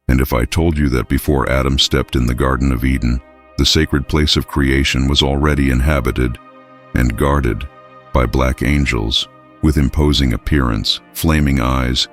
And if I told you that before Adam stepped in the Garden of Eden, the sacred place of creation was already inhabited and guarded by black angels with imposing appearance, flaming eyes,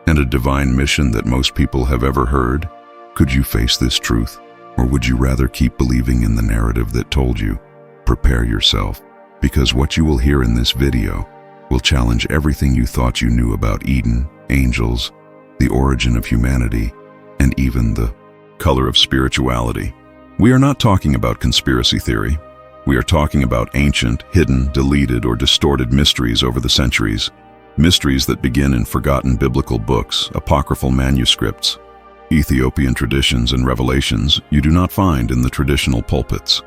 and a divine mission that most people have ever heard? Could you face this truth? Or would you rather keep believing in the narrative that told you? Prepare yourself, because what you will hear in this video will challenge everything you thought you knew about Eden, angels, the origin of humanity, and even the color of spirituality. We are not talking about conspiracy theory. We are talking about ancient, hidden, deleted, or distorted mysteries over the centuries. Mysteries that begin in forgotten biblical books, apocryphal manuscripts, Ethiopian traditions, and revelations you do not find in the traditional pulpits.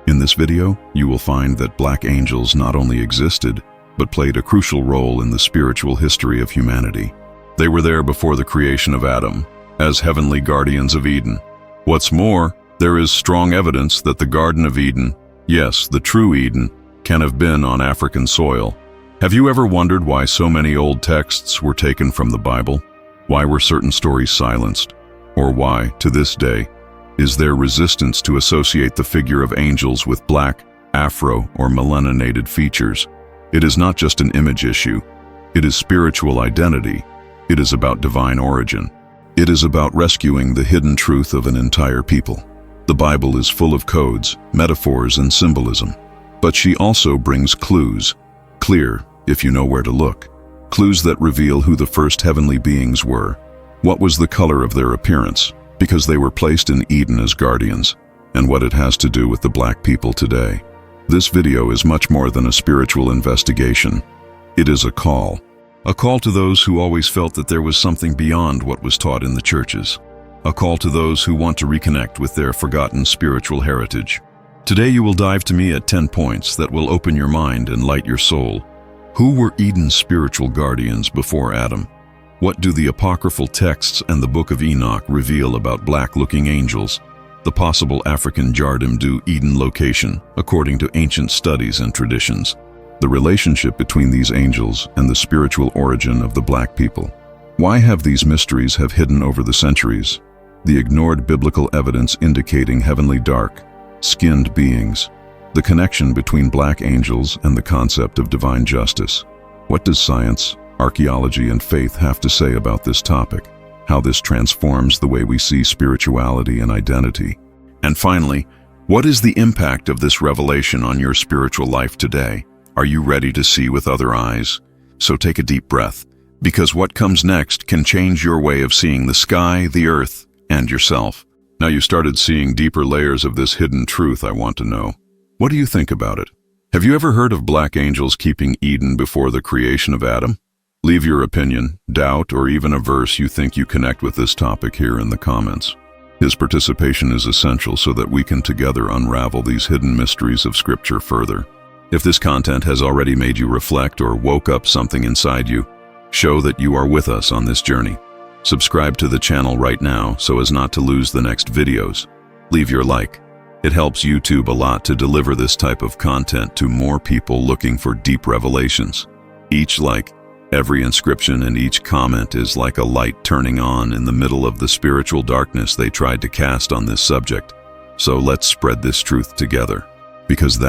In this video, you will find that black angels not only existed, but played a crucial role in the spiritual history of humanity. They were there before the creation of Adam, as heavenly guardians of Eden. What's more, there is strong evidence that the Garden of Eden, yes, the true Eden, can have been on African soil. Have you ever wondered why so many old texts were taken from the Bible? Why were certain stories silenced? Or why, to this day, is there resistance to associate the figure of angels with black, afro, or melaninated features? It is not just an image issue. It is spiritual identity. It is about divine origin. It is about rescuing the hidden truth of an entire people. The Bible is full of codes, metaphors, and symbolism. But she also brings clues, clear if you know where to look. Clues that reveal who the first heavenly beings were. What was the color of their appearance, because they were placed in Eden as guardians, and what it has to do with the black people today. This video is much more than a spiritual investigation. It is a call to those who always felt that there was something beyond what was taught in the churches. A call to those who want to reconnect with their forgotten spiritual heritage. Today you will dive to me at 10 points that will open your mind and light your soul. Who were Eden's spiritual guardians before Adam? What do the apocryphal texts and the Book of Enoch reveal about black-looking angels? The possible African cherubim do Eden location, according to ancient studies and traditions. The relationship between these angels and the spiritual origin of the black people. Why have these mysteries have hidden over the centuries? The ignored biblical evidence indicating heavenly dark-skinned beings. The connection between black angels and the concept of divine justice. What does science, archaeology, and faith have to say about this topic? How this transforms the way we see spirituality and identity. And finally, what is the impact of this revelation on your spiritual life today? Are you ready to see with other eyes? So take a deep breath, because what comes next can change your way of seeing the sky, the earth, and yourself. Now you started seeing deeper layers of this hidden truth. I want to know. What do you think about it? Have you ever heard of black angels keeping Eden before the creation of Adam? Leave your opinion, doubt, or even a verse you think you connect with this topic here in the comments. His participation is essential so that we can together unravel these hidden mysteries of Scripture further. If this content has already made you reflect or woke up something inside you, show that you are with us on this journey. Subscribe to the channel right now so as not to lose the next videos. Leave your like. It helps YouTube a lot to deliver this type of content to more people looking for deep revelations. Each like, every inscription, and each comment is like a light turning on in the middle of the spiritual darkness they tried to cast on this subject. So let's spread this truth together, because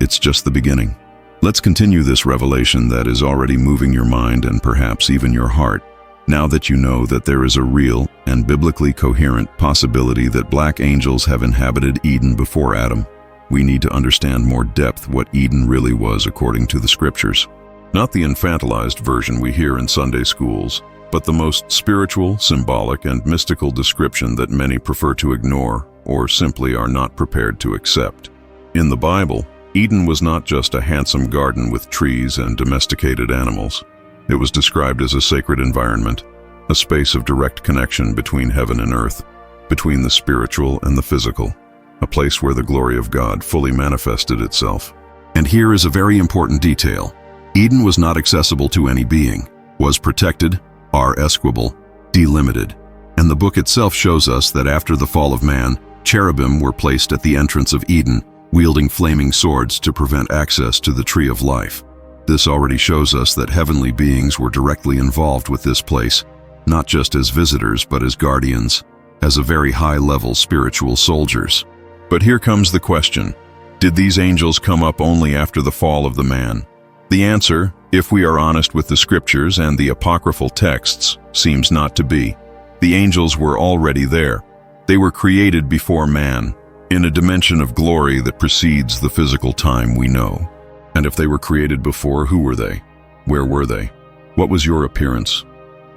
it's just the beginning. Let's continue this revelation that is already moving your mind and perhaps even your heart. Now that you know that there is a real and biblically coherent possibility that black angels have inhabited Eden before Adam, we need to understand more depth what Eden really was according to the Scriptures. Not the infantilized version we hear in Sunday schools, but the most spiritual, symbolic, and mystical description that many prefer to ignore or simply are not prepared to accept. In the Bible, Eden was not just a handsome garden with trees and domesticated animals. It was described as a sacred environment, a space of direct connection between heaven and earth, between the spiritual and the physical, a place where the glory of God fully manifested itself. And here is a very important detail. Eden was not accessible to any being, was protected, exquable, delimited. And the book itself shows us that after the fall of man, cherubim were placed at the entrance of Eden, wielding flaming swords to prevent access to the tree of life. This already shows us that heavenly beings were directly involved with this place, not just as visitors but as guardians, as a very high-level spiritual soldiers. But here comes the question. Did these angels come up only after the fall of the man? The answer, if we are honest with the scriptures and the apocryphal texts, seems not to be. The angels were already there. They were created before man, in a dimension of glory that precedes the physical time we know. And if they were created before, who were they? Where were they? What was your appearance?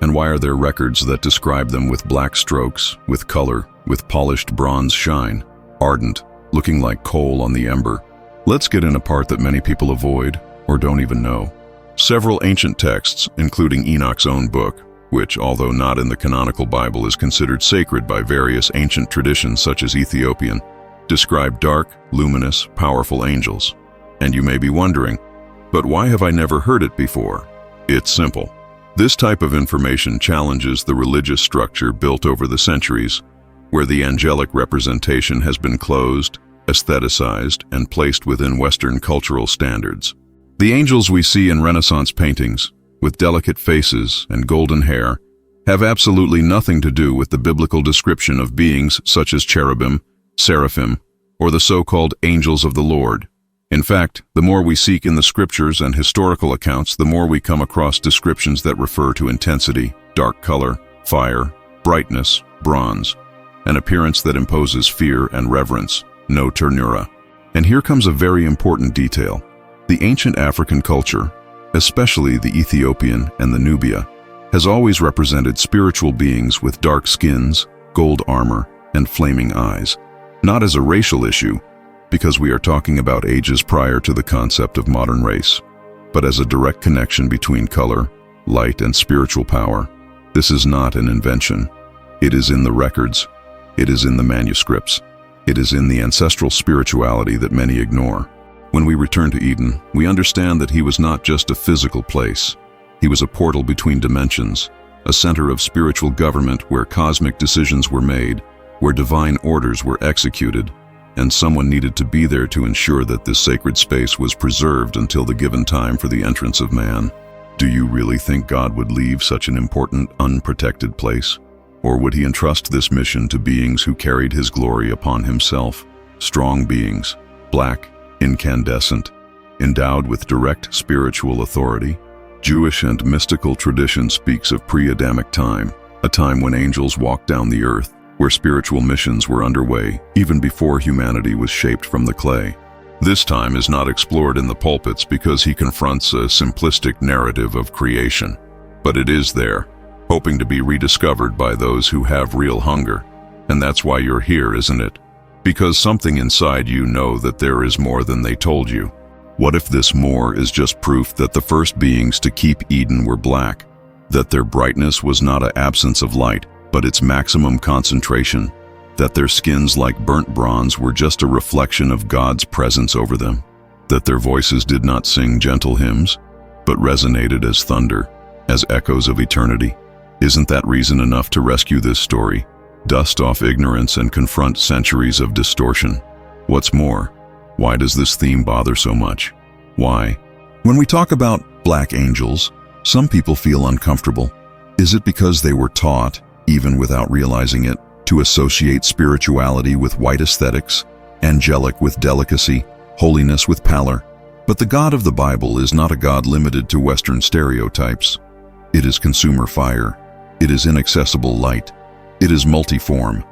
And why are there records that describe them with black strokes, with color, with polished bronze shine, ardent, looking like coal on the ember? Let's get in a part that many people avoid, or don't even know. Several ancient texts, including Enoch's own book, which, although not in the canonical Bible, is considered sacred by various ancient traditions such as Ethiopian, describe dark, luminous, powerful angels. And you may be wondering, but why have I never heard it before? It's simple. This type of information challenges the religious structure built over the centuries, where the angelic representation has been closed, aestheticized, and placed within Western cultural standards. The angels we see in Renaissance paintings, with delicate faces and golden hair, have absolutely nothing to do with the biblical description of beings such as cherubim, seraphim, or the so-called angels of the Lord. In fact, the more we seek in the scriptures and historical accounts, the more we come across descriptions that refer to intensity, dark color, fire, brightness, bronze, an appearance that imposes fear and reverence, no ternura. And here comes a very important detail. The ancient African culture, especially the Ethiopian and the Nubia, has always represented spiritual beings with dark skins, gold armor, and flaming eyes. Not as a racial issue, because we are talking about ages prior to the concept of modern race, but as a direct connection between color, light, and spiritual power. This is not an invention. It is in the records. It is in the manuscripts. It is in the ancestral spirituality that many ignore. When we return to Eden, we understand that he was not just a physical place. He was a portal between dimensions, a center of spiritual government where cosmic decisions were made, where divine orders were executed, and someone needed to be there to ensure that this sacred space was preserved until the given time for the entrance of man. Do you really think God would leave such an important, unprotected place? Or would he entrust this mission to beings who carried his glory upon himself? Strong beings, black, incandescent, endowed with direct spiritual authority. Jewish and mystical tradition speaks of pre-Adamic time, a time when angels walked down the earth, where spiritual missions were underway, even before humanity was shaped from the clay. This time is not explored in the pulpits because he confronts a simplistic narrative of creation. But it is there, hoping to be rediscovered by those who have real hunger. And that's why you're here, isn't it? Because something inside you know that there is more than they told you. What if this more is just proof that the first beings to keep Eden were black, that their brightness was not an absence of light, but its maximum concentration, that their skins like burnt bronze were just a reflection of God's presence over them, that their voices did not sing gentle hymns, but resonated as thunder, as echoes of eternity? Isn't that reason enough to rescue this story, dust off ignorance, and confront centuries of distortion? What's more, why does this theme bother so much? Why? When we talk about black angels, some people feel uncomfortable. Is it because they were taught, even without realizing it, to associate spirituality with white aesthetics, angelic with delicacy, holiness with pallor? But the God of the Bible is not a God limited to Western stereotypes. It is consumer fire. It is inaccessible light. It is multiform,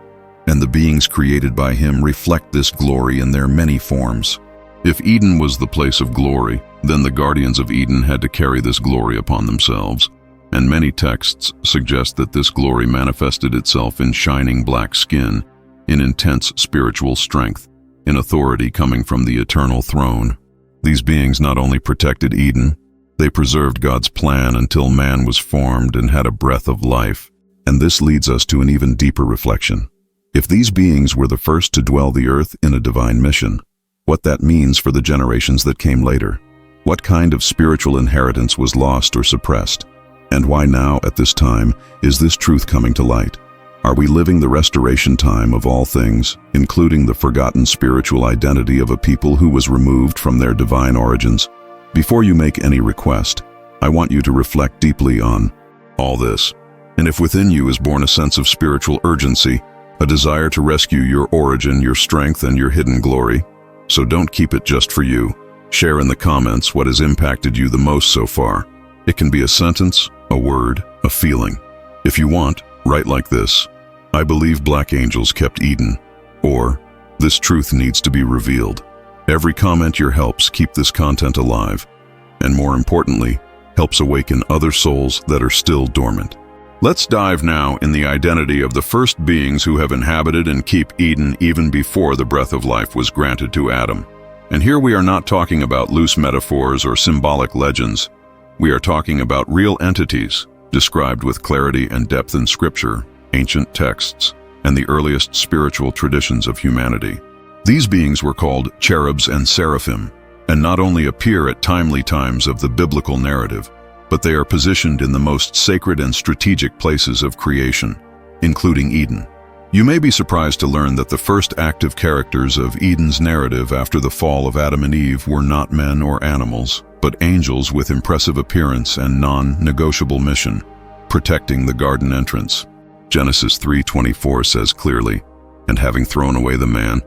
and the beings created by him reflect this glory in their many forms. If Eden was the place of glory, then the guardians of Eden had to carry this glory upon themselves, and many texts suggest that this glory manifested itself in shining black skin, in intense spiritual strength, in authority coming from the eternal throne. These beings not only protected Eden, they preserved God's plan until man was formed and had a breath of life. And this leads us to an even deeper reflection. If these beings were the first to dwell the earth in a divine mission, what that means for the generations that came later. What kind of spiritual inheritance was lost or suppressed? And why now, at this time, is this truth coming to light? Are we living the restoration time of all things, including the forgotten spiritual identity of a people who was removed from their divine origins? Before you make any request, I want you to reflect deeply on all this. And if within you is born a sense of spiritual urgency, a desire to rescue your origin, your strength, and your hidden glory. So don't keep it just for you. Share in the comments what has impacted you the most so far. It can be a sentence, a word, a feeling. If you want, write like this: I believe black angels kept Eden, or this truth needs to be revealed. Every comment here helps keep this content alive, and more importantly, helps awaken other souls that are still dormant. Let's dive now in the identity of the first beings who have inhabited and keep Eden even before the breath of life was granted to Adam. And here we are not talking about loose metaphors or symbolic legends. We are talking about real entities, described with clarity and depth in Scripture, ancient texts, and the earliest spiritual traditions of humanity. These beings were called cherubs and seraphim, and not only appear at timely times of the biblical narrative, but they are positioned in the most sacred and strategic places of creation, including Eden. You may be surprised to learn that the first active characters of Eden's narrative after the fall of Adam and Eve were not men or animals, but angels with impressive appearance and non-negotiable mission, protecting the garden entrance. Genesis 3:24 says clearly, "And having thrown away the man,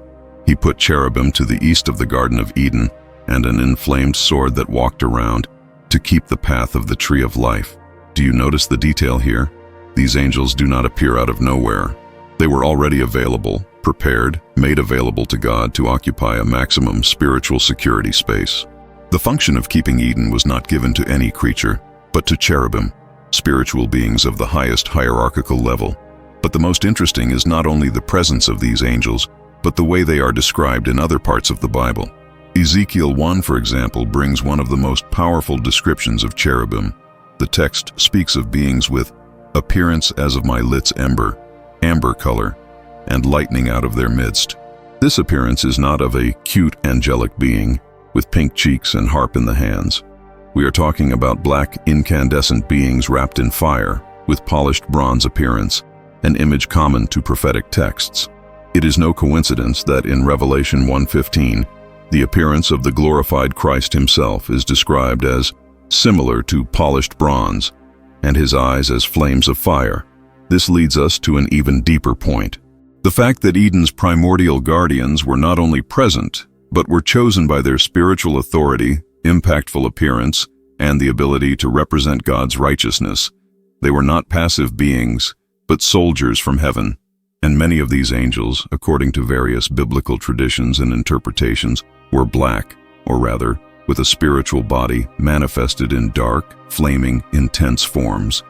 he put cherubim to the east of the Garden of Eden, and an inflamed sword that walked around, to keep the path of the tree of life." Do you notice the detail here? These angels do not appear out of nowhere. They were already available, prepared, made available to God to occupy a maximum spiritual security space. The function of keeping Eden was not given to any creature, but to cherubim, spiritual beings of the highest hierarchical level. But the most interesting is not only the presence of these angels, but the way they are described in other parts of the Bible. Ezekiel 1, for example, brings one of the most powerful descriptions of cherubim. The text speaks of beings with appearance as of my lit's ember, amber color, and lightning out of their midst. This appearance is not of a cute angelic being with pink cheeks and harp in the hands. We are talking about black incandescent beings wrapped in fire, with polished bronze appearance, an image common to prophetic texts. It is no coincidence that in Revelation 1:15, the appearance of the glorified Christ himself is described as similar to polished bronze, and his eyes as flames of fire. This leads us to an even deeper point. The fact that Eden's primordial guardians were not only present, but were chosen by their spiritual authority, impactful appearance, and the ability to represent God's righteousness. They were not passive beings, but soldiers from heaven. And many of these angels, according to various biblical traditions and interpretations, were black, or rather, with a spiritual body manifested in dark, flaming, intense forms,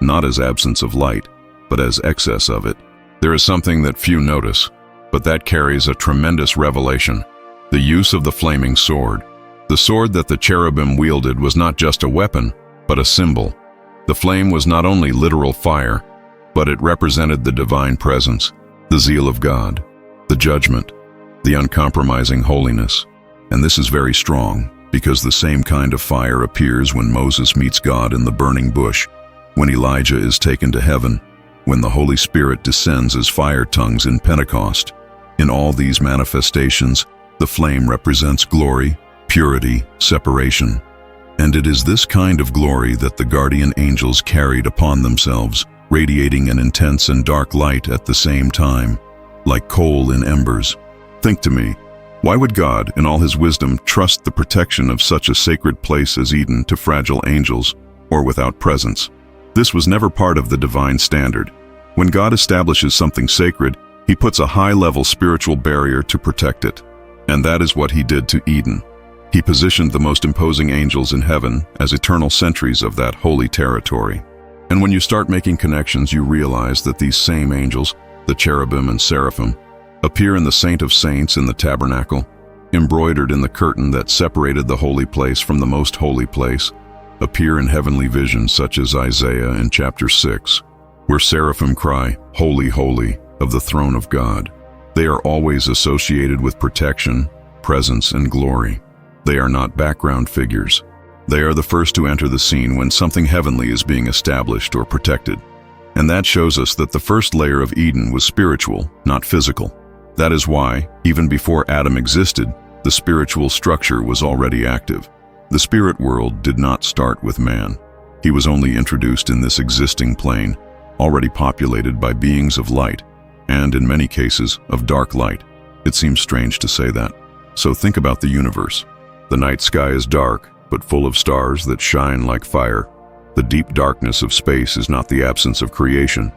not as absence of light, but as excess of it. There is something that few notice, but that carries a tremendous revelation: the use of the flaming sword. The sword that the cherubim wielded was not just a weapon, but a symbol. The flame was not only literal fire, but it represented the divine presence, the zeal of God, the judgment, the uncompromising holiness. And this is very strong, because the same kind of fire appears when Moses meets God in the burning bush, when Elijah is taken to heaven, when the Holy Spirit descends as fire tongues in Pentecost. In all these manifestations, the flame represents glory, purity, separation. And it is this kind of glory that the guardian angels carried upon themselves, radiating an intense and dark light at the same time, like coal in embers. Think to me, why would God, in all his wisdom, trust the protection of such a sacred place as Eden to fragile angels, or without presence? This was never part of the divine standard. When God establishes something sacred, he puts a high-level spiritual barrier to protect it. And that is what he did to Eden. He positioned the most imposing angels in heaven as eternal sentries of that holy territory. And when you start making connections, you realize that these same angels, the cherubim and seraphim, appear in the Saint of Saints in the tabernacle, embroidered in the curtain that separated the holy place from the most holy place, appear in heavenly visions such as Isaiah in chapter 6, where seraphim cry, "Holy, holy," of the throne of God. They are always associated with protection, presence, and glory. They are not background figures. They are the first to enter the scene when something heavenly is being established or protected. And that shows us that the first layer of Eden was spiritual, not physical. That is why, even before Adam existed, the spiritual structure was already active. The spirit world did not start with man. He was only introduced in this existing plane, already populated by beings of light. and in many cases, of dark light. It seems strange to say that. So think about the universe. The night sky is dark, but full of stars that shine like fire. The deep darkness of space is not the absence of creation.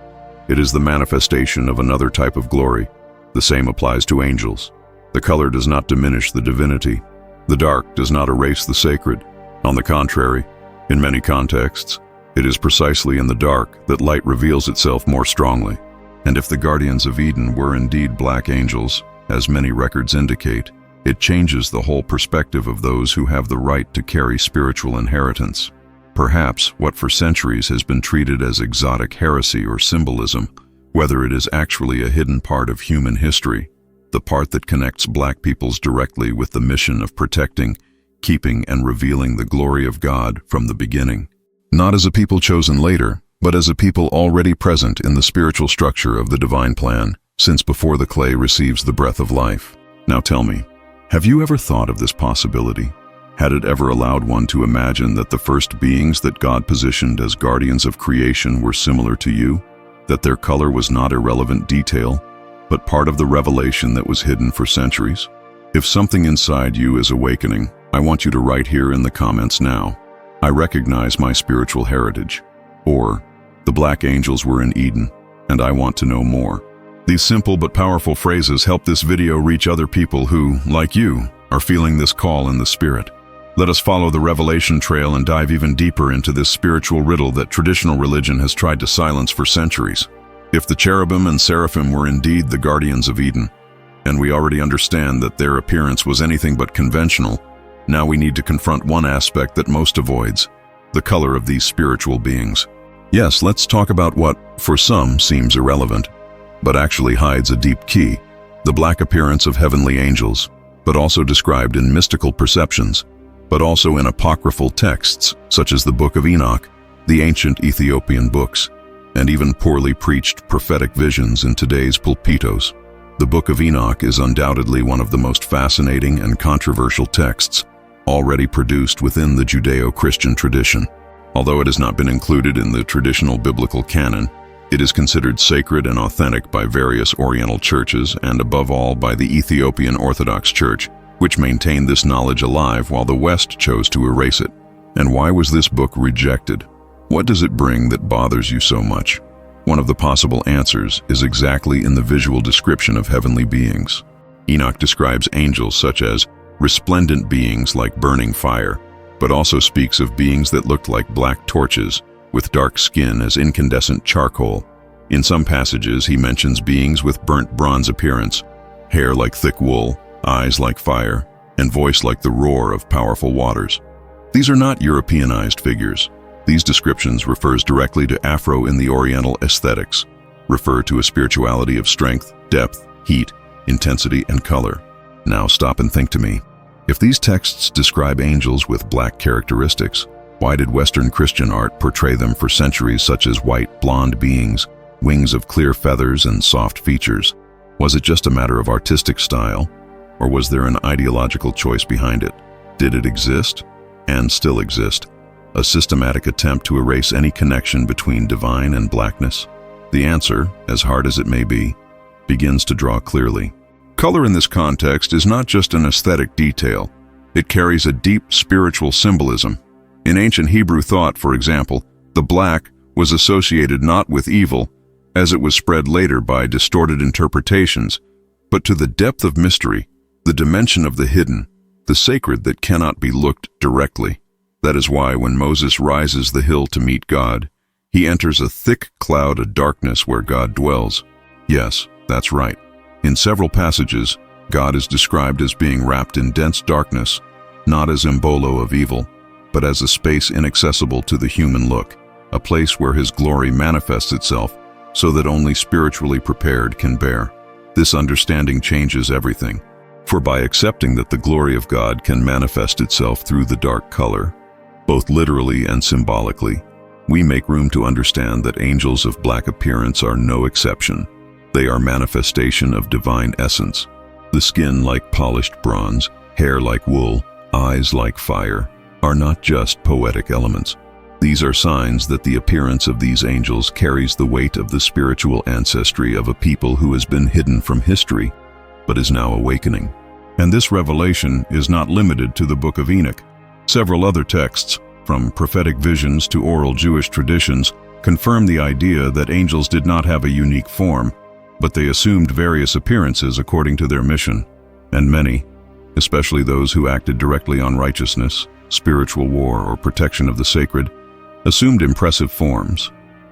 It is the manifestation of another type of glory. The same applies to angels. The color does not diminish the divinity. The dark does not erase the sacred. On the contrary, in many contexts, it is precisely in the dark that light reveals itself more strongly. And if the guardians of Eden were indeed black angels, as many records indicate, it changes the whole perspective of those who have the right to carry spiritual inheritance. Perhaps what for centuries has been treated as exotic heresy or symbolism, whether it is actually a hidden part of human history, the part that connects black peoples directly with the mission of protecting, keeping, and revealing the glory of God from the beginning. Not as a people chosen later, but as a people already present in the spiritual structure of the divine plan, since before the clay receives the breath of life. Now tell me, have you ever thought of this possibility? Had it ever allowed one to imagine that the first beings that God positioned as guardians of creation were similar to you? That their color was not irrelevant detail, but part of the revelation that was hidden for centuries? If something inside you is awakening, I want you to write here in the comments now, "I recognize my spiritual heritage," or "The black angels were in Eden, and I want to know more." These simple but powerful phrases help this video reach other people who, like you, are feeling this call in the spirit. Let us follow the revelation trail and dive even deeper into this spiritual riddle that traditional religion has tried to silence for centuries. If the cherubim and seraphim were indeed the guardians of Eden, and we already understand that their appearance was anything but conventional, now we need to confront one aspect that most avoids: the color of these spiritual beings. Yes, let's talk about what, for some, seems irrelevant, but actually hides a deep key: the black appearance of heavenly angels, but also described in mystical perceptions, but also in apocryphal texts, such as the Book of Enoch, the ancient Ethiopian books, and even poorly preached prophetic visions in today's pulpitos. The Book of Enoch is undoubtedly one of the most fascinating and controversial texts already produced within the Judeo-Christian tradition. Although it has not been included in the traditional biblical canon, it is considered sacred and authentic by various Oriental churches and above all by the Ethiopian Orthodox Church, which maintained this knowledge alive while the West chose to erase it. And why was this book rejected? What does it bring that bothers you so much? One of the possible answers is exactly in the visual description of heavenly beings. Enoch describes angels such as resplendent beings like burning fire, but also speaks of beings that looked like black torches, with dark skin as incandescent charcoal. In some passages, he mentions beings with burnt bronze appearance, hair like thick wool, eyes like fire, and voice like the roar of powerful waters. These are not Europeanized figures. These descriptions refers directly to Afro in the Oriental aesthetics, refer to a spirituality of strength, depth, heat, intensity, and color. Now stop and think to me. If these texts describe angels with black characteristics, why did Western Christian art portray them for centuries such as white, blonde beings, wings of clear feathers, and soft features? Was it just a matter of artistic style, or was there an ideological choice behind it? Did it exist, and still exist, a systematic attempt to erase any connection between divine and blackness? The answer, as hard as it may be, begins to draw clearly. Color in this context is not just an aesthetic detail. It carries a deep spiritual symbolism. In ancient Hebrew thought, for example, the black was associated not with evil, as it was spread later by distorted interpretations, but to the depth of mystery, the dimension of the hidden, the sacred that cannot be looked directly. That is why when Moses rises the hill to meet God, he enters a thick cloud of darkness where God dwells. Yes, that's right. In several passages, God is described as being wrapped in dense darkness, not as embolo of evil, but as a space inaccessible to the human look, a place where his glory manifests itself so that only spiritually prepared can bear. This understanding changes everything, for by accepting that the glory of God can manifest itself through the dark color, both literally and symbolically, we make room to understand that angels of black appearance are no exception. They are manifestation of divine essence. The skin like polished bronze, hair like wool, eyes like fire, are not just poetic elements. These are signs that the appearance of these angels carries the weight of the spiritual ancestry of a people who has been hidden from history, but is now awakening. And this revelation is not limited to the Book of Enoch. Several other texts, from prophetic visions to oral Jewish traditions, confirm the idea that angels did not have a unique form, but they assumed various appearances according to their mission. And many, especially those who acted directly on righteousness, spiritual war, or protection of the sacred, assumed impressive forms,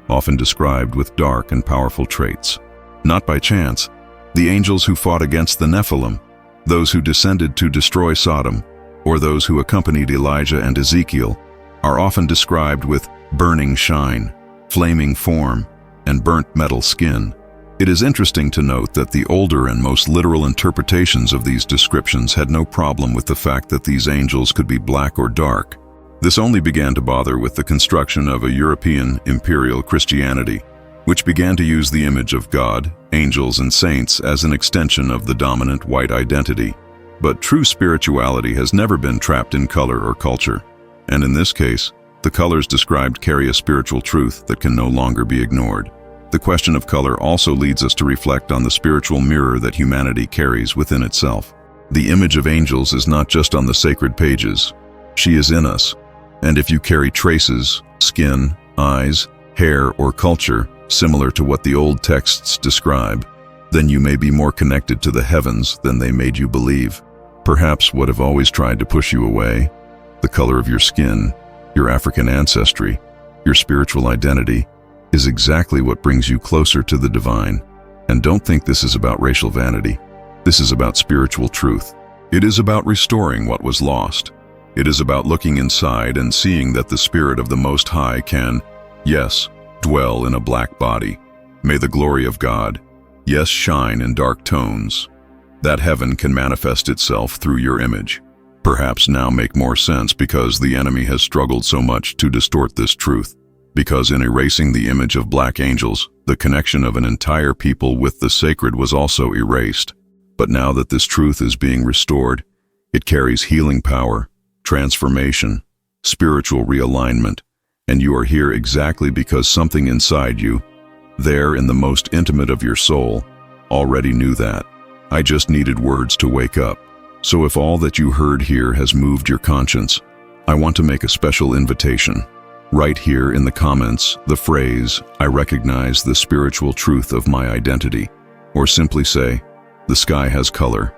often described with dark and powerful traits. Not by chance, the angels who fought against the Nephilim, those who descended to destroy Sodom, or those who accompanied Elijah and Ezekiel, are often described with burning shine, flaming form, and burnt metal skin. It is interesting to note that the older and most literal interpretations of these descriptions had no problem with the fact that these angels could be black or dark. This only began to bother with the construction of a European imperial Christianity, which began to use the image of God, angels, and saints as an extension of the dominant white identity. But true spirituality has never been trapped in color or culture, and in this case, the colors described carry a spiritual truth that can no longer be ignored. The question of color also leads us to reflect on the spiritual mirror that humanity carries within itself. The image of angels is not just on the sacred pages. She is in us, and if you carry traces, skin, eyes, hair, or culture similar to what the old texts describe, then you may be more connected to the heavens than they made you believe. Perhaps what have always tried to push you away, the color of your skin, your African ancestry, your spiritual identity, is exactly what brings you closer to the divine. And don't think this is about racial vanity. This is about spiritual truth. It is about restoring what was lost. It is about looking inside and seeing that the Spirit of the Most High can, yes, dwell in a black body. May the glory of God, yes, shine in dark tones. That heaven can manifest itself through your image. Perhaps now make more sense because the enemy has struggled so much to distort this truth. Because in erasing the image of black angels, the connection of an entire people with the sacred was also erased. But now that this truth is being restored, it carries healing power, transformation, spiritual realignment, and you are here exactly because something inside you, there in the most intimate of your soul, already knew that. I just needed words to wake up. So if all that you heard here has moved your conscience, I want to make a special invitation. Write here in the comments the phrase, "I recognize the spiritual truth of my identity," or simply say, "The sky has color,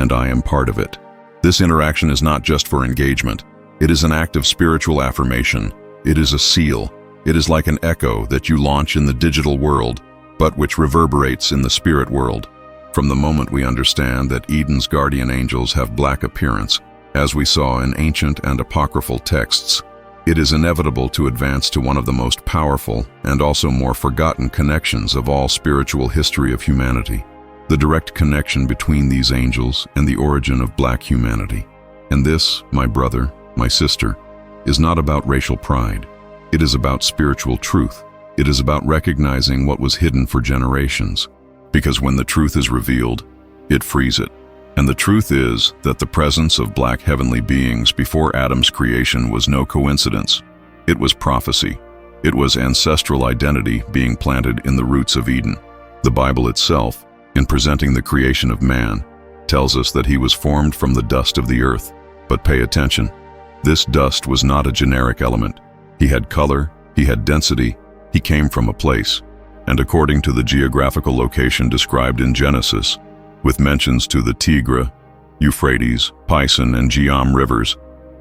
and I am part of it." This interaction is not just for engagement. It is an act of spiritual affirmation. It is a seal. It is like an echo that you launch in the digital world, but which reverberates in the spirit world. From the moment we understand that Eden's guardian angels have black appearance, as we saw in ancient and apocryphal texts, it is inevitable to advance to one of the most powerful and also more forgotten connections of all spiritual history of humanity, the direct connection between these angels and the origin of black humanity. And this, my brother, my sister, is not about racial pride. It is about spiritual truth. It is about recognizing what was hidden for generations. Because when the truth is revealed, it frees it. And the truth is that the presence of black heavenly beings before Adam's creation was no coincidence. It was prophecy. It was ancestral identity being planted in the roots of Eden. The Bible itself, in presenting the creation of man, tells us that he was formed from the dust of the earth. But pay attention. This dust was not a generic element. He had color, he had density, he came from a place. And according to the geographical location described in Genesis, with mentions to the Tigris, Euphrates, Pison, and Geom rivers,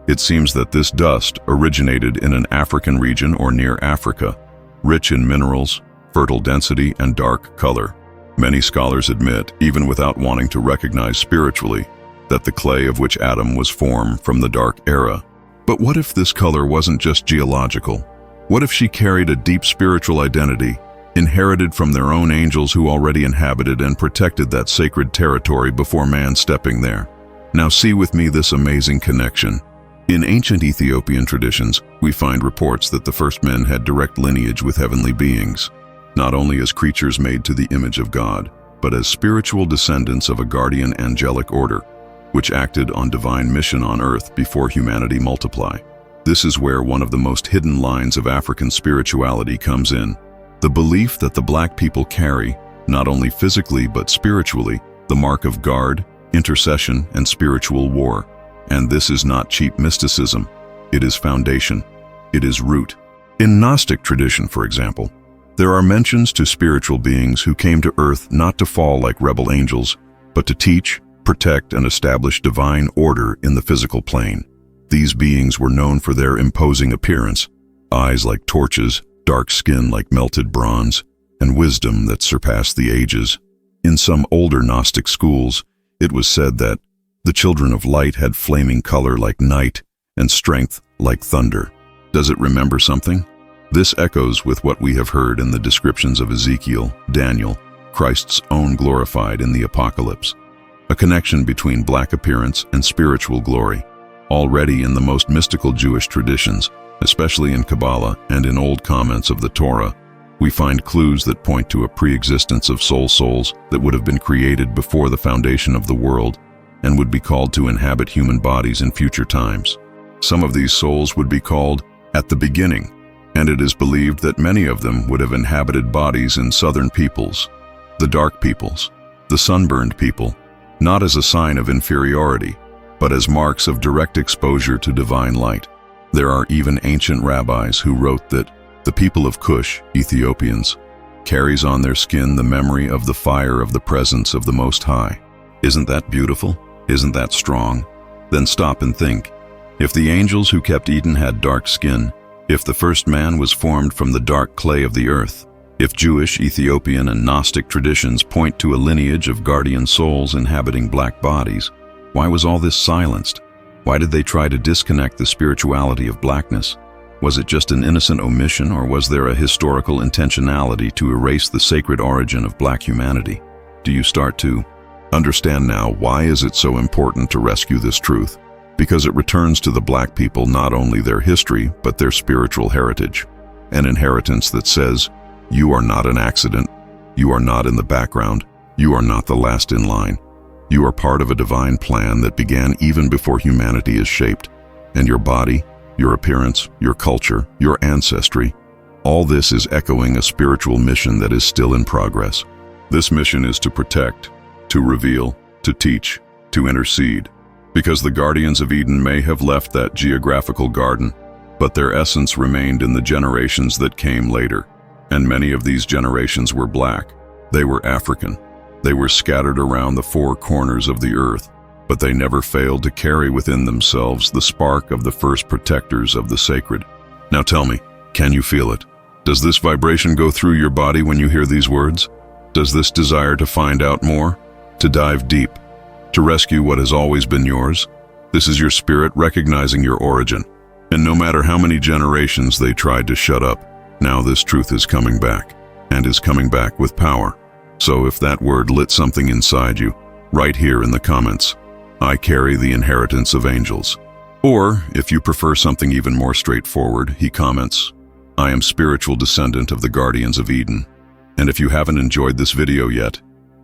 it seems that this dust originated in an African region or near Africa, rich in minerals, fertile density, and dark color. Many scholars admit, even without wanting to recognize spiritually, that the clay of which Adam was formed from the dark era. But what if this color wasn't just geological? What if she carried a deep spiritual identity, inherited from their own angels who already inhabited and protected that sacred territory before man stepping there? Now see with me this amazing connection. In ancient Ethiopian traditions, we find reports that the first men had direct lineage with heavenly beings, not only as creatures made to the image of God, but as spiritual descendants of a guardian angelic order, which acted on divine mission on earth before humanity multiply. This is where one of the most hidden lines of African spirituality comes in. The belief that the black people carry, not only physically but spiritually, the mark of guard, intercession, and spiritual war. And this is not cheap mysticism. It is foundation. It is root. In Gnostic tradition, for example, there are mentions to spiritual beings who came to earth not to fall like rebel angels, but to teach, protect, and establish divine order in the physical plane. These beings were known for their imposing appearance, eyes like torches, dark skin like melted bronze, and wisdom that surpassed the ages. In some older Gnostic schools, it was said that the children of light had flaming color like night and strength like thunder. Does it remember something? This echoes with what we have heard in the descriptions of Ezekiel, Daniel, Christ's own glorified in the apocalypse. A connection between black appearance and spiritual glory. Already in the most mystical Jewish traditions, especially in Kabbalah and in old comments of the Torah, we find clues that point to a pre-existence of souls that would have been created before the foundation of the world and would be called to inhabit human bodies in future times. Some of these souls would be called at the beginning, and it is believed that many of them would have inhabited bodies in southern peoples, the dark peoples, the sunburned people, not as a sign of inferiority, but as marks of direct exposure to divine light. There are even ancient rabbis who wrote that the people of Cush, Ethiopians, carries on their skin the memory of the fire of the presence of the Most High. Isn't that beautiful? Isn't that strong? Then stop and think. If the angels who kept Eden had dark skin, if the first man was formed from the dark clay of the earth, if Jewish, Ethiopian, and Gnostic traditions point to a lineage of guardian souls inhabiting black bodies, why was all this silenced? Why did they try to disconnect the spirituality of blackness? Was it just an innocent omission, or was there a historical intentionality to erase the sacred origin of black humanity? Do you start to understand now why is it so important to rescue this truth? Because it returns to the black people not only their history, but their spiritual heritage. An inheritance that says, you are not an accident, you are not in the background, you are not the last in line. You are part of a divine plan that began even before humanity is shaped, and your body, your appearance, your culture, your ancestry, all this is echoing a spiritual mission that is still in progress. This mission is to protect, to reveal, to teach, to intercede, because the guardians of Eden may have left that geographical garden, but their essence remained in the generations that came later, and many of these generations were black. They were African. They were scattered around the four corners of the earth, but they never failed to carry within themselves the spark of the first protectors of the sacred. Now tell me, can you feel it? Does this vibration go through your body when you hear these words? Does this desire to find out more? To dive deep? To rescue what has always been yours? This is your spirit recognizing your origin. And no matter how many generations they tried to shut up, now this truth is coming back, and is coming back with power. So if that word lit something inside you, write here in the comments, I carry the inheritance of angels. Or, if you prefer something even more straightforward, he comments, I am spiritual descendant of the guardians of Eden. And if you haven't enjoyed this video yet,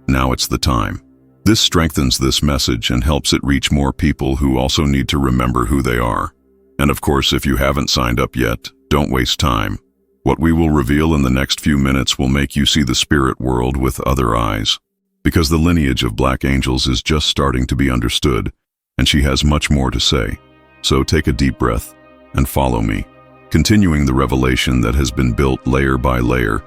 now it's the time. This strengthens this message and helps it reach more people who also need to remember who they are. And of course, if you haven't signed up yet, don't waste time. What we will reveal in the next few minutes will make you see the spirit world with other eyes. Because the lineage of black angels is just starting to be understood, and she has much more to say. So take a deep breath and follow me. Continuing the revelation that has been built layer by layer,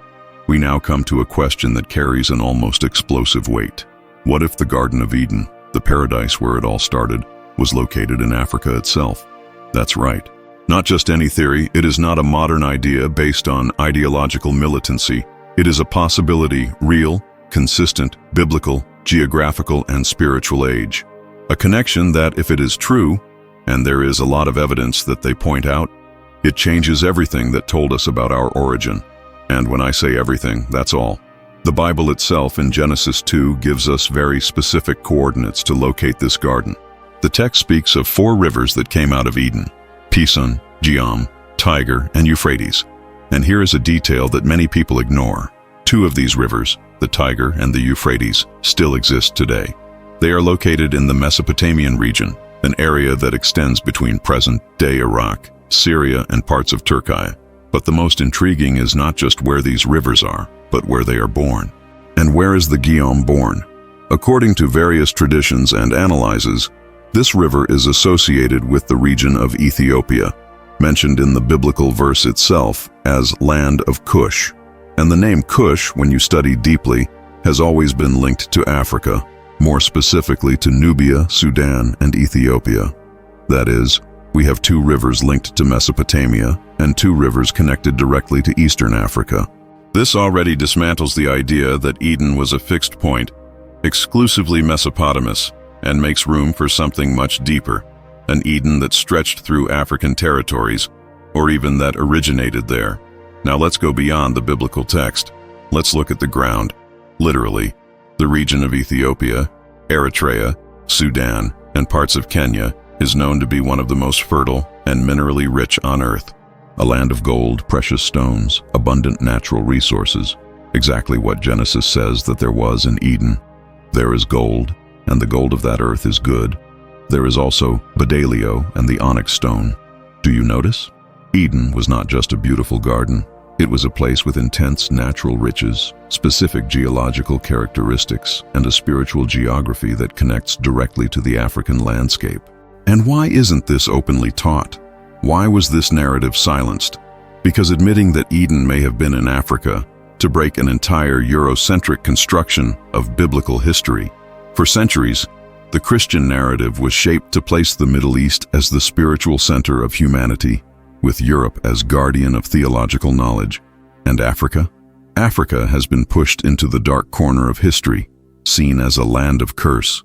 we now come to a question that carries an almost explosive weight. What if the Garden of Eden, the paradise where it all started, was located in Africa itself? That's right. Not just any theory, it is not a modern idea based on ideological militancy. It is a possibility, real, consistent, biblical, geographical, and spiritual age. A connection that, if it is true, and there is a lot of evidence that they point out, it changes everything that told us about our origin. And when I say everything, that's all. The Bible itself in Genesis 2 gives us very specific coordinates to locate this garden. The text speaks of 4 rivers that came out of Eden: Pison, Giam, Tigre, and Euphrates. And here is a detail that many people ignore. 2 of these rivers, the Tigre and the Euphrates, still exist today. They are located in the Mesopotamian region, an area that extends between present-day Iraq Syria, and parts of Turkey. But the most intriguing is not just where these rivers are, but where they are born. And where is the Gihon born? According to various traditions and analyses, this river is associated with the region of Ethiopia, mentioned in the biblical verse itself as land of Cush. And the name Cush, when you study deeply, has always been linked to Africa, more specifically to Nubia, Sudan, and Ethiopia. That is, we have two rivers linked to Mesopotamia and two rivers connected directly to Eastern Africa. This already dismantles the idea that Eden was a fixed point, exclusively Mesopotamous, and makes room for something much deeper, an Eden that stretched through African territories, or even that originated there. Now let's go beyond the biblical text. Let's look at the ground. Literally, the region of Ethiopia, Eritrea, Sudan, and parts of Kenya is known to be one of the most fertile and minerally rich on earth. A land of gold, precious stones, abundant natural resources. Exactly what Genesis says that there was in Eden. There is gold, and the gold of that earth is good. There is also bdellium and the onyx stone. Do you notice? Eden was not just a beautiful garden. It was a place with intense natural riches, specific geological characteristics, and a spiritual geography that connects directly to the African landscape. And why isn't this openly taught? Why was this narrative silenced? Because admitting that Eden may have been in Africa to break an entire Eurocentric construction of biblical history. For centuries, the Christian narrative was shaped to place the Middle East as the spiritual center of humanity, with Europe as guardian of theological knowledge. And Africa? Africa has been pushed into the dark corner of history, seen as a land of curse,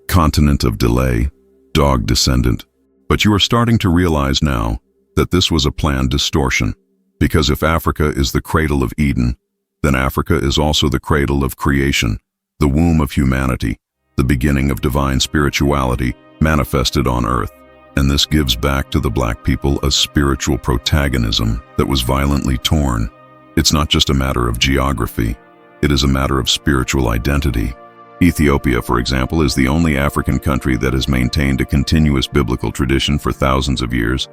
continent of delay, dog descendant. But you are starting to realize now that this was a planned distortion, because if Africa is the cradle of Eden, then Africa is also the cradle of creation, the womb of humanity, the beginning of divine spirituality manifested on earth. And this gives back to the black people a spiritual protagonism that was violently torn. It's not just a matter of geography, it is a matter of spiritual identity. Ethiopia, for example, is the only African country that has maintained a continuous biblical tradition for thousands of years.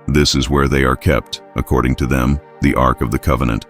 This is where they are kept, according to them, the Ark of the Covenant.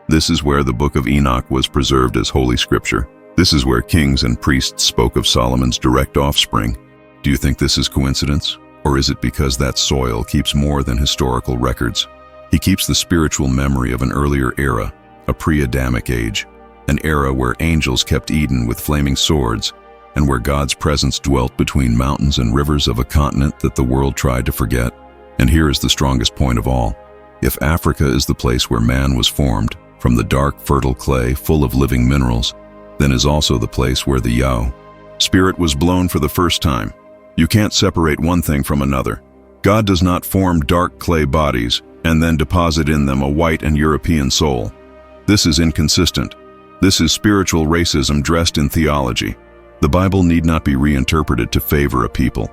This is where the Book of Enoch was preserved as Holy Scripture. This is where kings and priests spoke of Solomon's direct offspring. Do you think this is coincidence? Or is it because that soil keeps more than historical records? He keeps the spiritual memory of an earlier era, a pre-Adamic age, an era where angels kept Eden with flaming swords, and where God's presence dwelt between mountains and rivers of a continent that the world tried to forget. And here is the strongest point of all. If Africa is the place where man was formed, from the dark, fertile clay full of living minerals, then is also the place where the Yao Spirit was blown for the first time. You can't separate one thing from another. God does not form dark clay bodies and then deposit in them a white and European soul. This is inconsistent. This is spiritual racism dressed in theology. The Bible need not be reinterpreted to favor a people.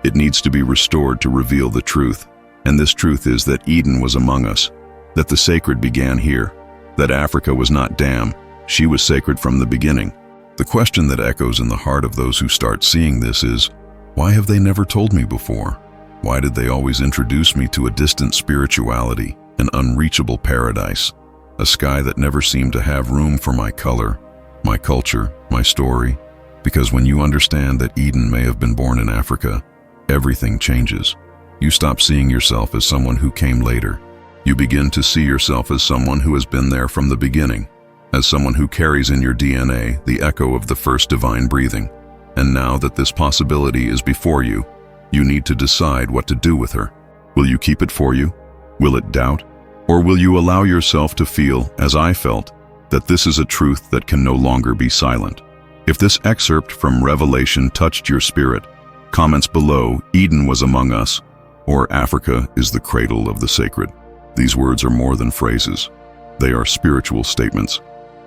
It needs to be restored to reveal the truth. And this truth is that Eden was among us, that the sacred began here, that Africa was not damned, she was sacred from the beginning. The question that echoes in the heart of those who start seeing this is, why have they never told me before? Why did they always introduce me to a distant spirituality, an unreachable paradise, a sky that never seemed to have room for my color, my culture, my story? Because when you understand that Eden may have been born in Africa, everything changes. You stop seeing yourself as someone who came later. You begin to see yourself as someone who has been there from the beginning, as someone who carries in your DNA the echo of the first divine breathing. And now that this possibility is before you, you need to decide what to do with her. Will you keep it for you? Will it doubt? Or will you allow yourself to feel, as I felt, that this is a truth that can no longer be silent? If this excerpt from Revelation touched your spirit, comments below, Eden was among us, or Africa is the cradle of the sacred. These words are more than phrases. They are spiritual statements.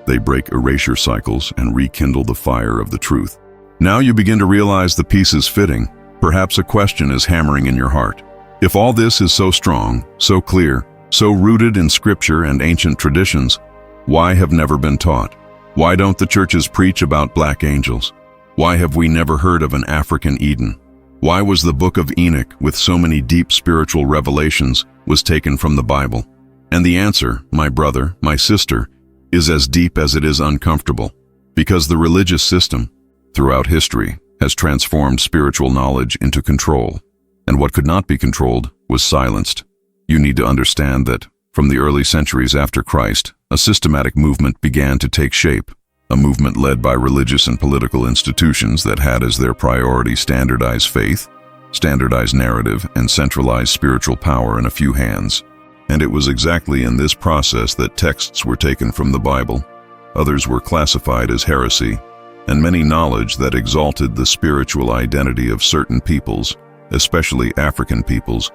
They break erasure cycles and rekindle the fire of the truth. Now you begin to realize the piece is fitting. Perhaps a question is hammering in your heart. If all this is so strong, so clear, so rooted in scripture and ancient traditions, why have never been taught? Why don't the churches preach about black angels? Why have we never heard of an African Eden? Why was the Book of Enoch, with so many deep spiritual revelations, was taken from the Bible? And the answer, my brother, my sister, is as deep as it is uncomfortable. Because the religious system, throughout history, has transformed spiritual knowledge into control. And what could not be controlled was silenced. You need to understand that, from the early centuries after Christ, a systematic movement began to take shape. A movement led by religious and political institutions that had as their priority standardized faith, standardized narrative, and centralized spiritual power in a few hands. And it was exactly in this process that texts were taken from the Bible, others were classified as heresy, and many knowledge that exalted the spiritual identity of certain peoples, especially African peoples,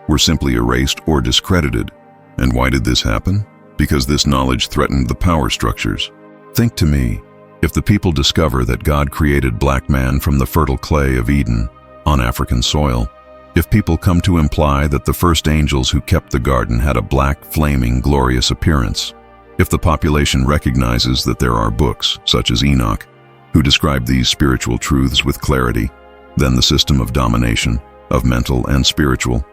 were simply erased or discredited. And why did this happen? Because this knowledge threatened the power structures. Think to me, if the people discover that God created black man from the fertile clay of Eden on African soil, if people come to imply that the first angels who kept the garden had a black, flaming, glorious appearance, if the population recognizes that there are books, such as Enoch, who describe these spiritual truths with clarity, then the system of domination, of mental and spiritual,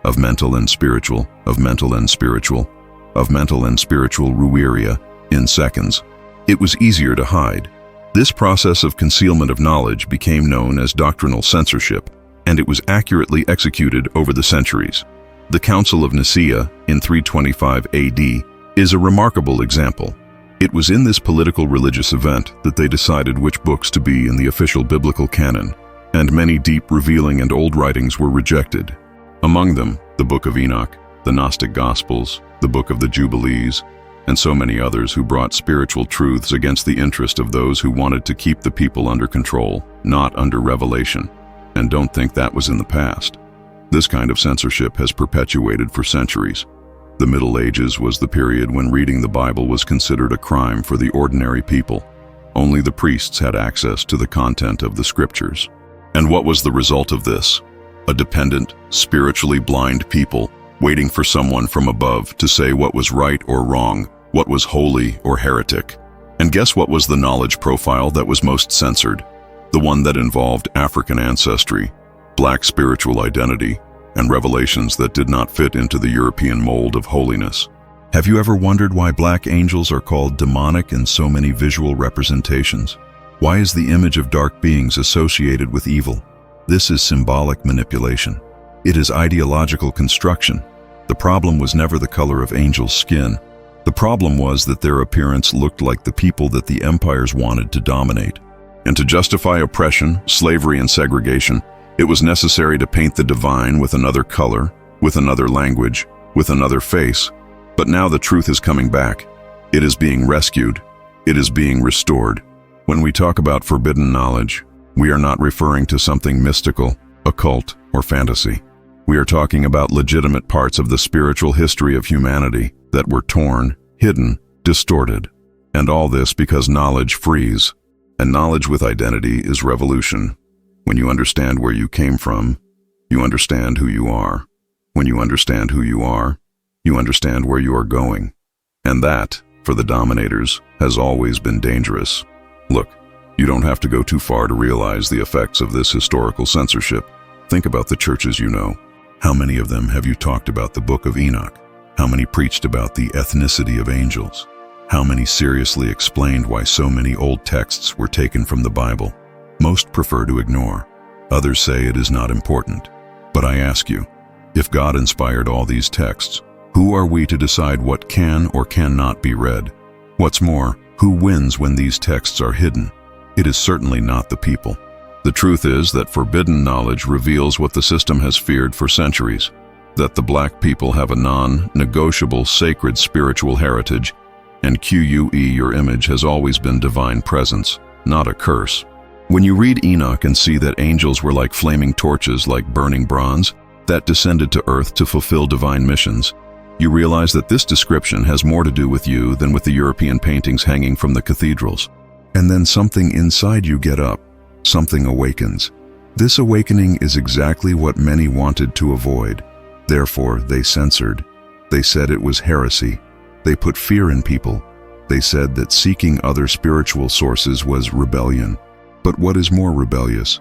of mental and spiritual, of mental and spiritual, of mental and spiritual rueria, in seconds. It was easier to hide. This process of concealment of knowledge became known as doctrinal censorship, and it was accurately executed over the centuries. The Council of Nicaea in 325 AD is a remarkable example. It was in this political religious event that they decided which books to be in the official biblical canon, and many deep, revealing, and old writings were rejected. Among them, the Book of Enoch, the Gnostic Gospels, the Book of the Jubilees, and so many others who brought spiritual truths against the interest of those who wanted to keep the people under control, not under revelation. And don't think that was in the past. This kind of censorship has perpetuated for centuries. The Middle Ages was the period when reading the Bible was considered a crime for the ordinary people. Only the priests had access to the content of the scriptures. And what was the result of this? A dependent, spiritually blind people, waiting for someone from above to say what was right or wrong, what was holy or heretic. And guess what was the knowledge profile that was most censored? The one that involved African ancestry, black spiritual identity, and revelations that did not fit into the European mold of holiness. Have you ever wondered why black angels are called demonic in so many visual representations? Why is the image of dark beings associated with evil? This is symbolic manipulation. It is ideological construction. The problem was never the color of angels' skin. The problem was that their appearance looked like the people that the empires wanted to dominate. And to justify oppression, slavery, and segregation, it was necessary to paint the divine with another color, with another language, with another face. But now the truth is coming back. It is being rescued. It is being restored. When we talk about forbidden knowledge, we are not referring to something mystical, occult, or fantasy. We are talking about legitimate parts of the spiritual history of humanity that were torn, hidden, distorted. And all this because knowledge frees. And knowledge with identity is revolution. When you understand where you came from, you understand who you are. When you understand who you are, you understand where you are going. And that, for the dominators, has always been dangerous. Look, you don't have to go too far to realize the effects of this historical censorship. Think about the churches you know. How many of them have you talked about the Book of Enoch? How many preached about the ethnicity of angels? How many seriously explained why so many old texts were taken from the Bible? Most prefer to ignore. Others say it is not important. But I ask you, if God inspired all these texts, who are we to decide what can or cannot be read? What's more, who wins when these texts are hidden? It is certainly not the people. The truth is that forbidden knowledge reveals what the system has feared for centuries, that the black people have a non-negotiable sacred spiritual heritage, and your image has always been divine presence, not a curse. When you read Enoch and see that angels were like flaming torches, like burning bronze, that descended to earth to fulfill divine missions, you realize that this description has more to do with you than with the European paintings hanging from the cathedrals. And then something inside you get up. Something awakens. This awakening is exactly what many wanted to avoid. Therefore, they censored. They said it was heresy. They put fear in people. They said that seeking other spiritual sources was rebellion. But what is more rebellious?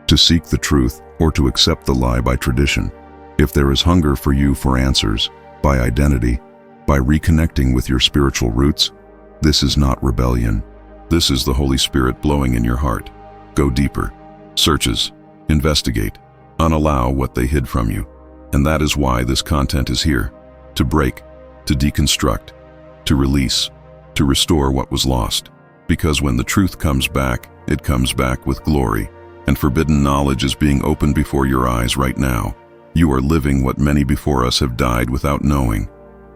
To seek the truth or to accept the lie by tradition? If there is hunger for you for answers, by identity, by reconnecting with your spiritual roots, this is not rebellion. This is the Holy Spirit blowing in your heart. Go deeper. Searches. Investigate. Unallow what they hid from you. And that is why this content is here. To break, to deconstruct, to release, to restore what was lost. Because when the truth comes back, it comes back with glory. And forbidden knowledge is being opened before your eyes right now. You are living what many before us have died without knowing.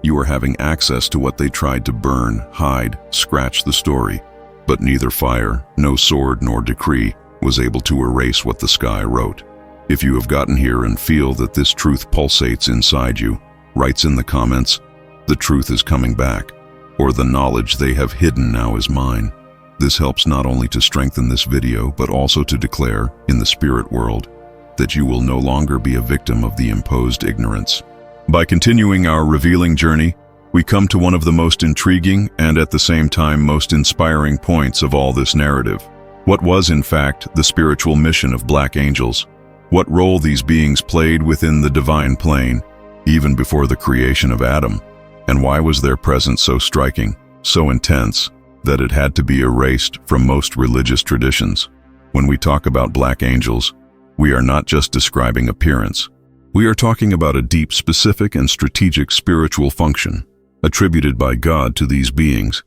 You are having access to what they tried to burn, hide, scratch the story. But neither fire, no sword, nor decree was able to erase what the sky wrote. If you have gotten here and feel that this truth pulsates inside you, writes in the comments, "The truth is coming back," or "The knowledge they have hidden now is mine." This helps not only to strengthen this video, but also to declare, in the spirit world, that you will no longer be a victim of the imposed ignorance. By continuing our revealing journey, we come to one of the most intriguing and at the same time most inspiring points of all this narrative. What was, in fact, the spiritual mission of black angels? What role these beings played within the divine plane, even before the creation of Adam? And why was their presence so striking, so intense, that it had to be erased from most religious traditions? When we talk about black angels, we are not just describing appearance. We are talking about a deep, specific, and strategic spiritual function attributed by God to these beings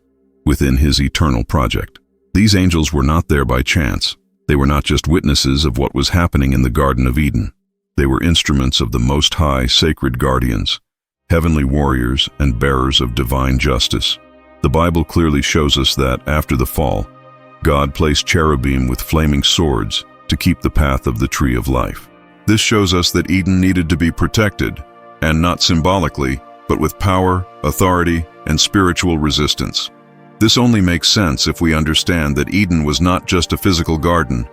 within His eternal project. These angels were not there by chance. They were not just witnesses of what was happening in the Garden of Eden. They were instruments of the Most High, sacred guardians, heavenly warriors, and bearers of divine justice. The Bible clearly shows us that, after the fall, God placed cherubim with flaming swords to keep the path of the tree of life. This shows us that Eden needed to be protected, and not symbolically, but with power, authority, and spiritual resistance. This only makes sense if we understand that Eden was not just a physical garden.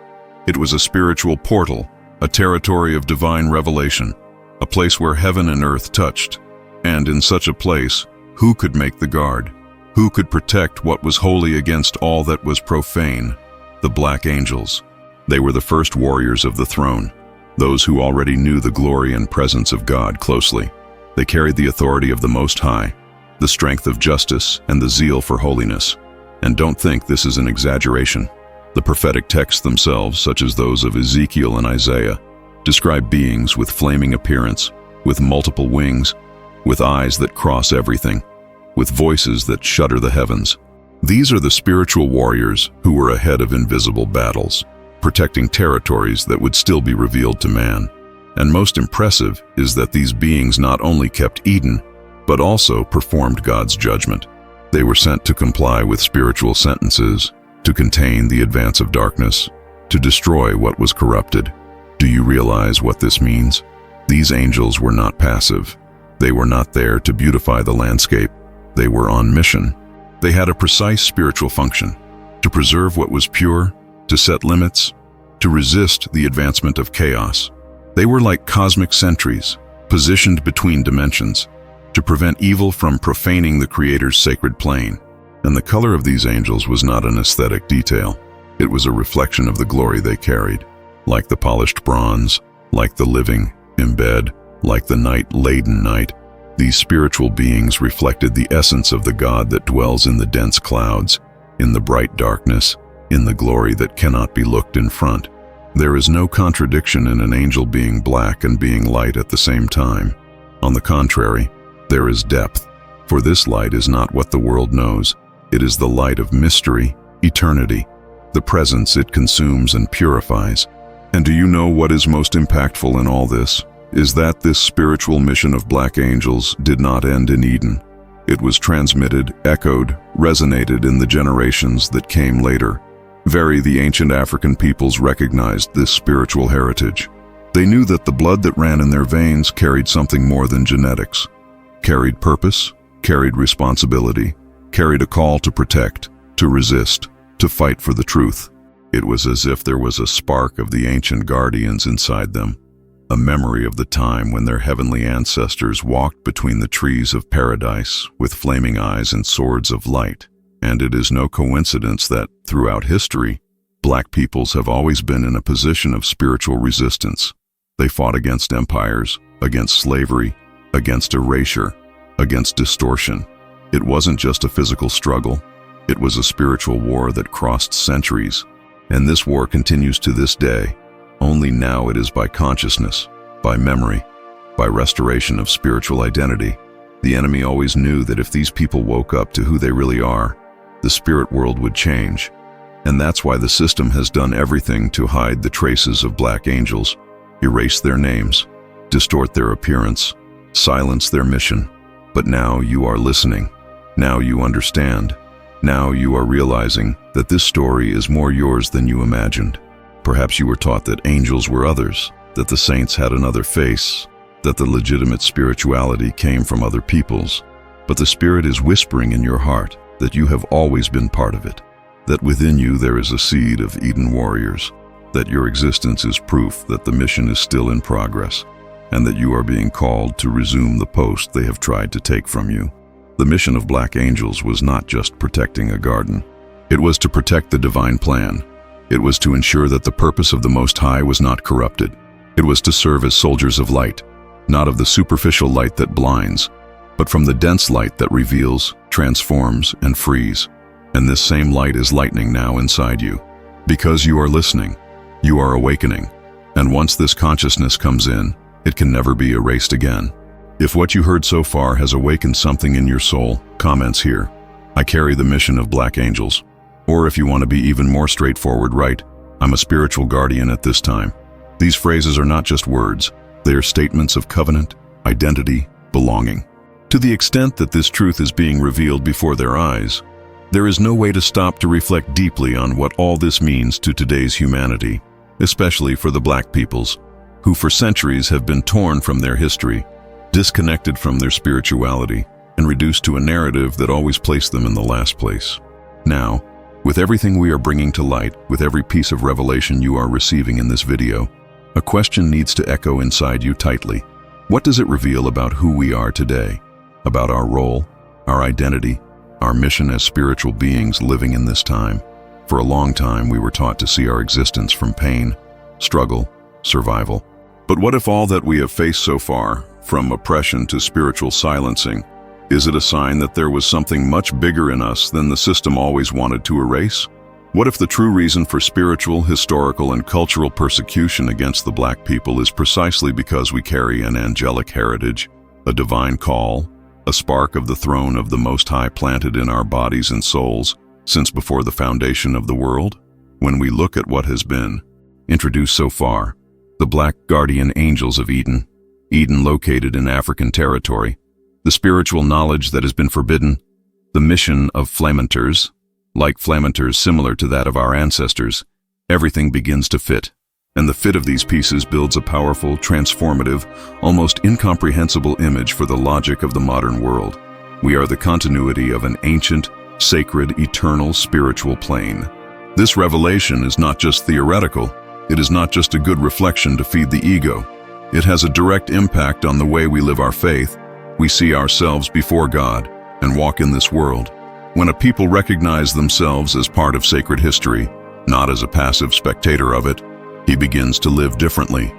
It was a spiritual portal, a territory of divine revelation, a place where heaven and earth touched. And in such a place, who could make the guard? Who could protect what was holy against all that was profane? The black angels. They were the first warriors of the throne, those who already knew the glory and presence of God closely. They carried the authority of the Most High, the strength of justice, and the zeal for holiness. And don't think this is an exaggeration. The prophetic texts themselves, such as those of Ezekiel and Isaiah, describe beings with flaming appearance, with multiple wings, with eyes that cross everything, with voices that shudder the heavens. These are the spiritual warriors who were ahead of invisible battles, protecting territories that would still be revealed to man. And most impressive is that these beings not only kept Eden, but also performed God's judgment. They were sent to comply with spiritual sentences, to contain the advance of darkness, to destroy what was corrupted. Do you realize what this means? These angels were not passive. They were not there to beautify the landscape. They were on mission. They had a precise spiritual function: to preserve what was pure, to set limits, to resist the advancement of chaos. They were like cosmic sentries, positioned between dimensions, to prevent evil from profaning the Creator's sacred plane. And the color of these angels was not an aesthetic detail. It was a reflection of the glory they carried. Like the polished bronze, like the living in bed, like the night-laden night, these spiritual beings reflected the essence of the God that dwells in the dense clouds, in the bright darkness, in the glory that cannot be looked in front. There is no contradiction in an angel being black and being light at the same time. On the contrary, there is depth, for this light is not what the world knows. It is the light of mystery, eternity, the presence it consumes and purifies. And do you know what is most impactful in all this? Is that this spiritual mission of black angels did not end in Eden. It was transmitted, echoed, resonated in the generations that came later. The ancient African peoples recognized this spiritual heritage. They knew that the blood that ran in their veins carried something more than genetics, carried purpose, carried responsibility, carried a call to protect, to resist, to fight for the truth. It was as if there was a spark of the ancient guardians inside them, a memory of the time when their heavenly ancestors walked between the trees of paradise with flaming eyes and swords of light. And it is no coincidence that, throughout history, black peoples have always been in a position of spiritual resistance. They fought against empires, against slavery, against erasure, against distortion. It wasn't just a physical struggle, it was a spiritual war that crossed centuries. And this war continues to this day, only now it is by consciousness, by memory, by restoration of spiritual identity. The enemy always knew that if these people woke up to who they really are, the spirit world would change. And that's why the system has done everything to hide the traces of black angels, erase their names, distort their appearance, silence their mission. But now you are listening. Now you understand. Now you are realizing that this story is more yours than you imagined. Perhaps you were taught that angels were others, that the saints had another face, that the legitimate spirituality came from other peoples. But the Spirit is whispering in your heart that you have always been part of it, that within you there is a seed of Eden warriors, that your existence is proof that the mission is still in progress, and that you are being called to resume the post they have tried to take from you. The mission of black angels was not just protecting a garden. It was to protect the divine plan. It was to ensure that the purpose of the Most High was not corrupted. It was to serve as soldiers of light, not of the superficial light that blinds, but from the dense light that reveals, transforms, and frees. And this same light is lightning now inside you. Because you are listening, you are awakening. And once this consciousness comes in, it can never be erased again. If what you heard so far has awakened something in your soul, comments here. I carry the mission of black angels. Or if you want to be even more straightforward, write, I'm a spiritual guardian at this time. These phrases are not just words. They are statements of covenant, identity, belonging. To the extent that this truth is being revealed before their eyes, there is no way to stop to reflect deeply on what all this means to today's humanity, especially for the black peoples, who for centuries have been torn from their history, disconnected from their spirituality, and reduced to a narrative that always placed them in the last place. Now, with everything we are bringing to light, with every piece of revelation you are receiving in this video, a question needs to echo inside you tightly. What does it reveal about who we are today? About our role, our identity, our mission as spiritual beings living in this time? For a long time, we were taught to see our existence from pain, struggle, survival. But what if all that we have faced so far, from oppression to spiritual silencing, is it a sign that there was something much bigger in us than the system always wanted to erase? What if the true reason for spiritual, historical, and cultural persecution against the black people is precisely because we carry an angelic heritage, a divine call, a spark of the throne of the Most High planted in our bodies and souls since before the foundation of the world? When we look at what has been introduced so far, the black guardian angels of Eden, Eden located in African territory, the spiritual knowledge that has been forbidden, the mission of flamenters, like flamenters similar to that of our ancestors, everything begins to fit. And the fit of these pieces builds a powerful, transformative, almost incomprehensible image for the logic of the modern world. We are the continuity of an ancient, sacred, eternal, spiritual plane. This revelation is not just theoretical. It is not just a good reflection to feed the ego. It has a direct impact on the way we live our faith. We see ourselves before God and walk in this world. When a people recognize themselves as part of sacred history, not as a passive spectator of it, he begins to live differently.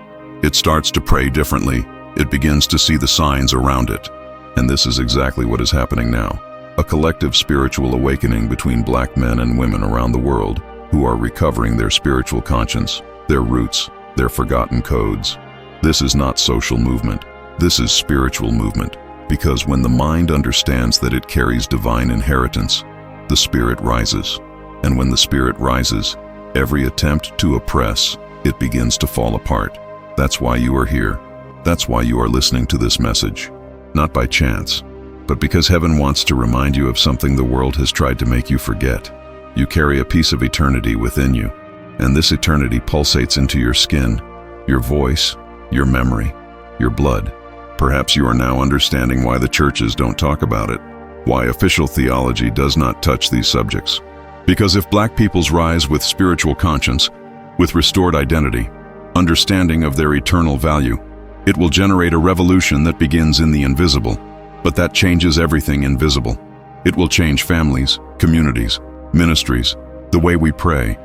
It starts to pray differently. It begins to see the signs around it. And this is exactly what is happening now. A collective spiritual awakening between black men and women around the world who are recovering their spiritual conscience, their roots, their forgotten codes. This is not social movement. This is spiritual movement. Because when the mind understands that it carries divine inheritance, the spirit rises. And when the spirit rises, every attempt to oppress, it begins to fall apart. That's why you are here. That's why you are listening to this message. Not by chance, but because heaven wants to remind you of something the world has tried to make you forget. You carry a piece of eternity within you, and this eternity pulsates into your skin, your voice, your memory, your blood. Perhaps you are now understanding why the churches don't talk about it, why official theology does not touch these subjects. Because if black peoples rise with spiritual conscience, with restored identity, understanding of their eternal value, it will generate a revolution that begins in the invisible, but that changes everything invisible. It will change families, communities, ministries, the way we pray,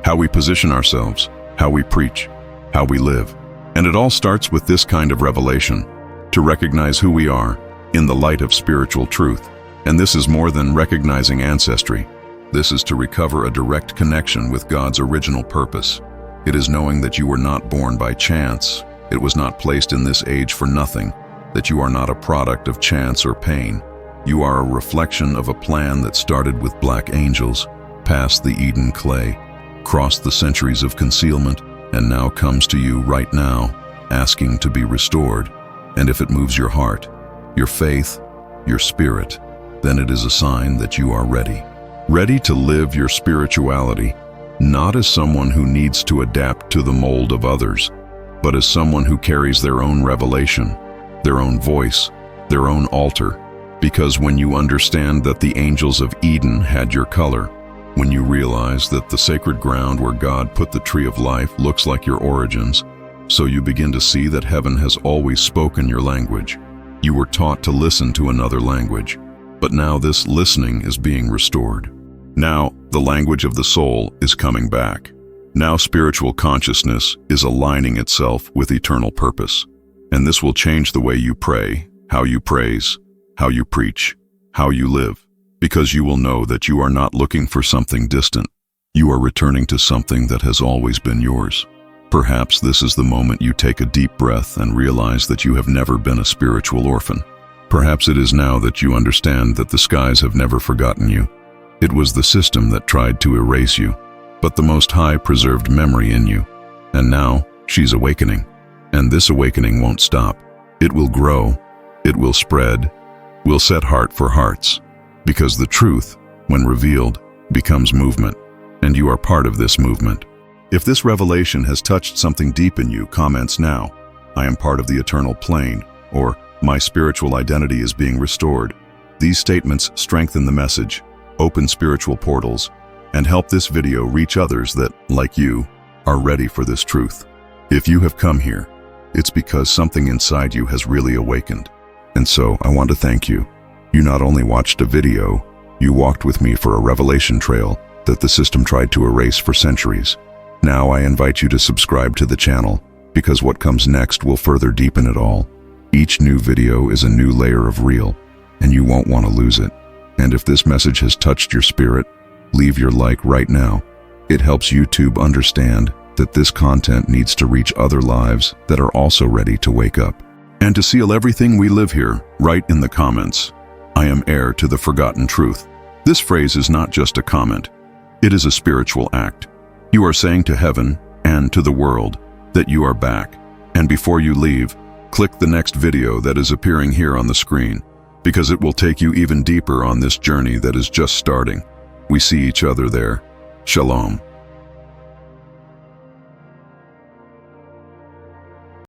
how we position ourselves, how we preach, how we live. And it all starts with this kind of revelation, to recognize who we are in the light of spiritual truth. And this is more than recognizing ancestry. This is to recover a direct connection with God's original purpose. It is knowing that you were not born by chance. It was not placed in this age for nothing, that you are not a product of chance or pain. You are a reflection of a plan that started with black angels, passed the Eden clay, crossed the centuries of concealment, and now comes to you right now, asking to be restored. And if it moves your heart, your faith, your spirit, then it is a sign that you are ready. Ready to live your spirituality, not as someone who needs to adapt to the mold of others, but as someone who carries their own revelation, their own voice, their own altar. Because when you understand that the angels of Eden had your color, when you realize that the sacred ground where God put the tree of life looks like your origins, so you begin to see that heaven has always spoken your language. You were taught to listen to another language, but now this listening is being restored. Now, the language of the soul is coming back. Now spiritual consciousness is aligning itself with eternal purpose. And this will change the way you pray, how you praise, how you preach, how you live, because you will know that you are not looking for something distant. You are returning to something that has always been yours. Perhaps this is the moment you take a deep breath and realize that you have never been a spiritual orphan. Perhaps it is now that you understand that the skies have never forgotten you. It was the system that tried to erase you, but the Most High preserved memory in you. And now, she's awakening. And this awakening won't stop. It will grow. It will spread. Will set heart for hearts. Because the truth, when revealed, becomes movement. And you are part of this movement. If this revelation has touched something deep in you, comments now. I am part of the eternal plane, or my spiritual identity is being restored. These statements strengthen the message, open spiritual portals, and help this video reach others that, like you, are ready for this truth. If you have come here, it's because something inside you has really awakened. And so I want to thank you. You not only watched a video, you walked with me for a revelation trail that the system tried to erase for centuries. Now I invite you to subscribe to the channel, because what comes next will further deepen it all. Each new video is a new layer of real, and you won't want to lose it. And if this message has touched your spirit, leave your like right now. It helps YouTube understand that this content needs to reach other lives that are also ready to wake up. And to seal everything we live here, write in the comments, I am heir to the forgotten truth. This phrase is not just a comment. It is a spiritual act. You are saying to heaven and to the world that you are back. And before you leave, click the next video that is appearing here on the screen, because it will take you even deeper on this journey that is just starting. We see each other there. Shalom.